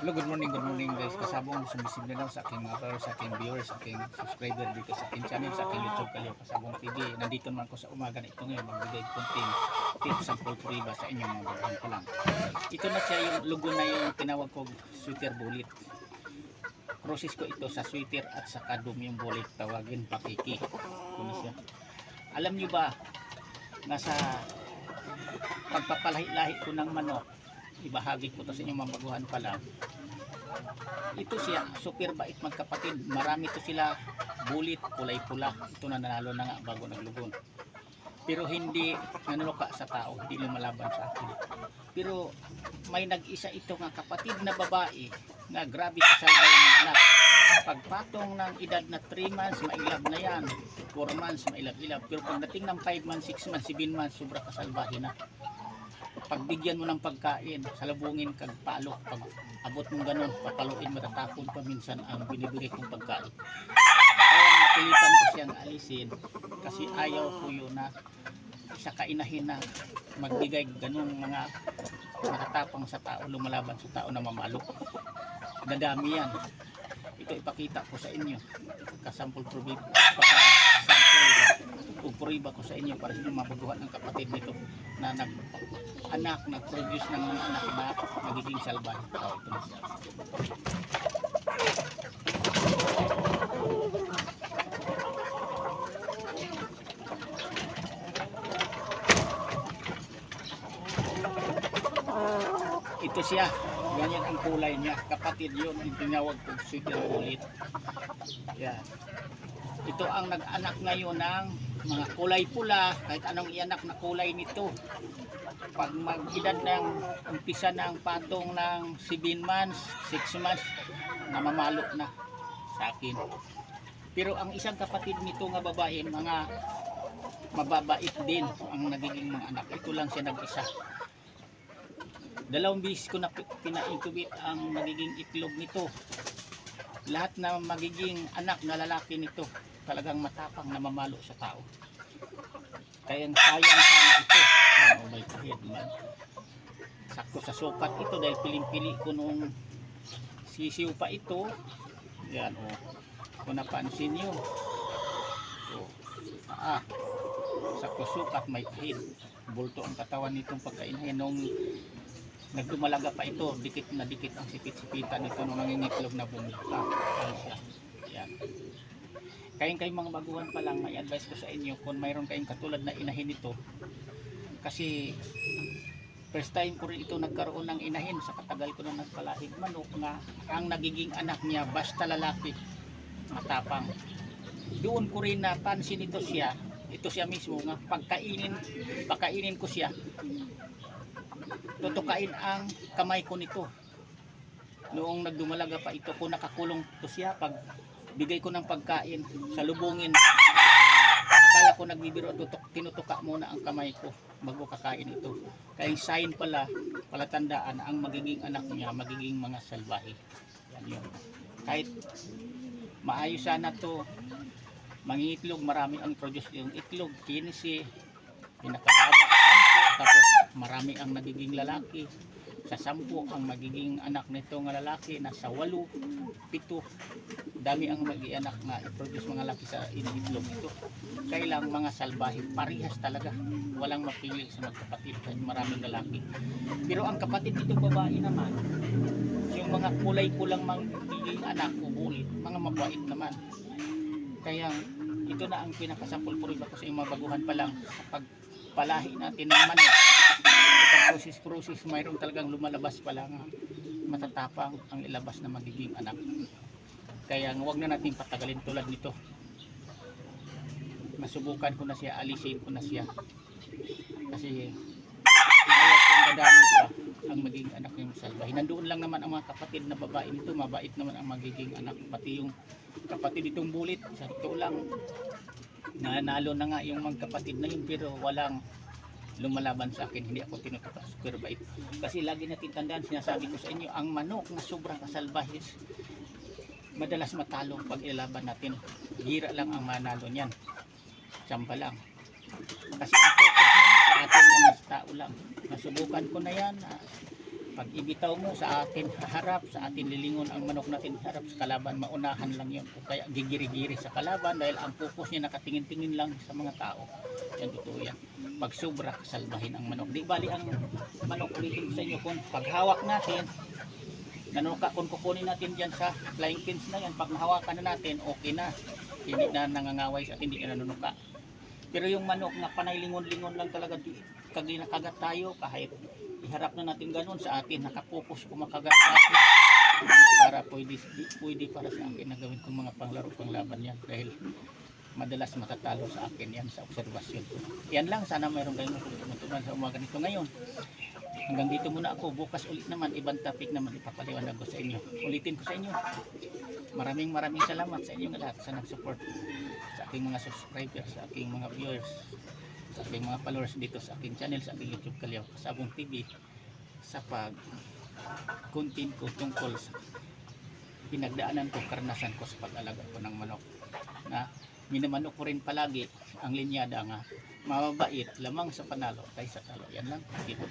Hello, good morning guys. Kasabong sumisip na lang sa aking mga followers, sa aking viewers, sa aking subscriber dito sa aking channel, sa aking YouTube Kalyo Kasabong TV. Nandito naman ko sa umaga na ito ngayon, magbigay konting tips sa pulpuriba sa inyong mga baguhan pa lang. Ito na siya yung logo na yung tinawag ko sweater bullet. Process ko ito sa sweater at sa kadum yung bullet, tawagin pakiki. Ito na siya. Alam nyo ba, nasa pagpapalahi-lahi ko ng manok, ibahagi ko to sa inyong mga baguhan pa lang. Ito siya, super bait magkapatid. Marami to sila bulit, kulay pula. Ito na nanalo na nga bago naglugon. Pero hindi nanunuka sa tao, hindi lumalaban sa akin. Pero may nag-isa ito nga kapatid na babae na grabe kasalbay ng anak. Pagpatong ng edad na 3 months, mailab na yan. 4 months, mailab-ilab. Pero pagdating ng 5 months, 6 months, 7 months, sobra kasalbahin na. Pagbigyan mo ng pagkain, salubungin kag palok, pag abot mong ganun, papaluin, matatapon pa minsan ang binibigay kong pagkain. Kaya napilitan ko siyang alisin kasi ayaw ko yun na sa kainahin na magbigay ganun mga matatapang sa tao, lumalaban sa tao na mamalo. Dadami yan. Ito ipakita ko sa inyo. Kasampul puriba ko sa inyo para sa inyo mabaguhan ang kapatid nito na nag-produce ng mga anak na magiging salbahe. Ito na siya. Ito siya, ganyan ang kulay niya. Kapatid yun, yung tinawag kong sweater bullet. Yan. Ito ang nag-anak ngayon ng mga kulay pula, kahit anong ianak na kulay nito. Pag mag-edad ng umpisa ng patong ng 7 months, 6 months, namamalo na sa akin. Pero ang isang kapatid nito nga babae, mga mababait din ang nagiging mga anak. Ito lang siya nag-isa. 2 beses ko na pina-incubate ang nagiging itlog nito. Lahat na magiging anak na lalaki nito talagang matapang na mamalo sa tao. Kaya sayang sana ito. Oh, may kahit man. Sakto sa sukat ito dahil piling-pili ko nung sisiw pa ito. Yan o. Oh. Kung napansin nyo. Oh. Sakto sukat may kahit. Bulto ang katawan nitong pagkainahin. Nung nagdumalaga pa ito, dikit na dikit ang sipit-sipitan nito nung nangingitlog na bumita. Yan. Kayong mga baguhan pa lang, may advice ko sa inyo kung mayroon kayong katulad na inahin ito, kasi first time ko rin ito nagkaroon ng inahin sa katagal ko na nagpalahig manok na ang nagiging anak niya basta lalaki, matapang. Doon ko rin napansin ito siya mismo nga pagkainin ko siya, tutukain ang kamay ko nito. Noong nagdumalaga pa ito, kung nakakulong to siya, pag bigay ko ng pagkain, salubungin, akala ko nagbibiro, tinutuka muna ang kamay ko bago kakain ito. Kaya sign pala, palatandaan ang magiging anak niya, magiging mga salbahe. Yan yun. Kahit maayos sana to, mangingitlog, marami ang produce yung itlog, 15, pinakababa, 10, tapos marami ang nagiging lalaki. Sa 10 ang magiging anak nito nga lalaki, nasa 8, 7, dami ang mag-ianak na i-produce mga lalaki sa initlog nito. Kailang mga salbahe, parehas talaga, walang mapili sa magkapatid kahit maraming lalaki. Pero ang kapatid nito babae naman, yung mga kulay kulang magiging anak o bulit, mga mabait naman. Kaya ito na ang pinakasampul puriba ko sa mga baguhan pa lang sa pagpalahi natin ng manok. Process, mayroon talagang lumalabas pa lang matatapang ang ilabas na magiging anak. Kaya huwag na natin patagalin tulad nito. Masubukan ko na siya, alisin ko na siya. Kasi ayaw kong dadami pa ang magiging anak ng salbahe. Nandoon lang naman ang mga kapatid na babae nito, mabait naman ang magiging anak. Pati yung kapatid itong bulit, sa ito lang nanalo na nga yung mga kapatid na yun, pero walang lumalaban sa akin, hindi ako tinutuka, super bait. Kasi lagi natin tandaan, sinasabi ko sa inyo, ang manok na sobrang kasalbahis madalas matalo pag ilaban natin. Gira lang ang manalo niyan, tsamba lang. Kasi ang focus naman sa atin lang, sa tao lang. Nasubukan ko na yan, Pag ibitaw mo sa atin harap, sa atin lilingon ang manok natin harap sa kalaban, maunahan lang yun. O kaya gigiri-giri sa kalaban dahil ang focus niya nakatingin-tingin lang sa mga tao. Yan, totoo yan. Pag sobra, salbahin ang manok. Di bali ang manok, ulitin ko sa inyo, kung paghawak natin, nanuka, kung kukunin natin dyan sa flying pins na yan, pag nahawakan na natin, okay na. Hindi na nangangaway at hindi na nanunuka. Pero yung manok na panay lingon-lingon lang talaga, kagi nakagat tayo, kahit iharap na natin ganun sa atin, nakapokus kumakagat sa atin, para pwede para sa akin na gawin kong mga panglaro panglaban yan, dahil madalas matatalo sa akin yan sa obserbasyon ko. Yan lang, sana mayroon kayong tutunan sa umaga nito ngayon. Hanggang dito muna ako, bukas ulit naman, ibang topic naman ipapaliwanag ko sa inyo. Ulitin ko sa inyo, maraming salamat sa inyong lahat sa nag-support sa aking mga subscribers, sa aking mga viewers, sa aking mga followers dito sa aking channel, sa aking YouTube Kalyaw Kasabong TV, sa pag-content ko tungkol sa pinagdaanan ko, karanasan ko sa pag-alaga ko ng manok, na minamanok ko rin palagi ang linyada nga mababait, lamang sa panalo kaysa talo. Yan lang dito.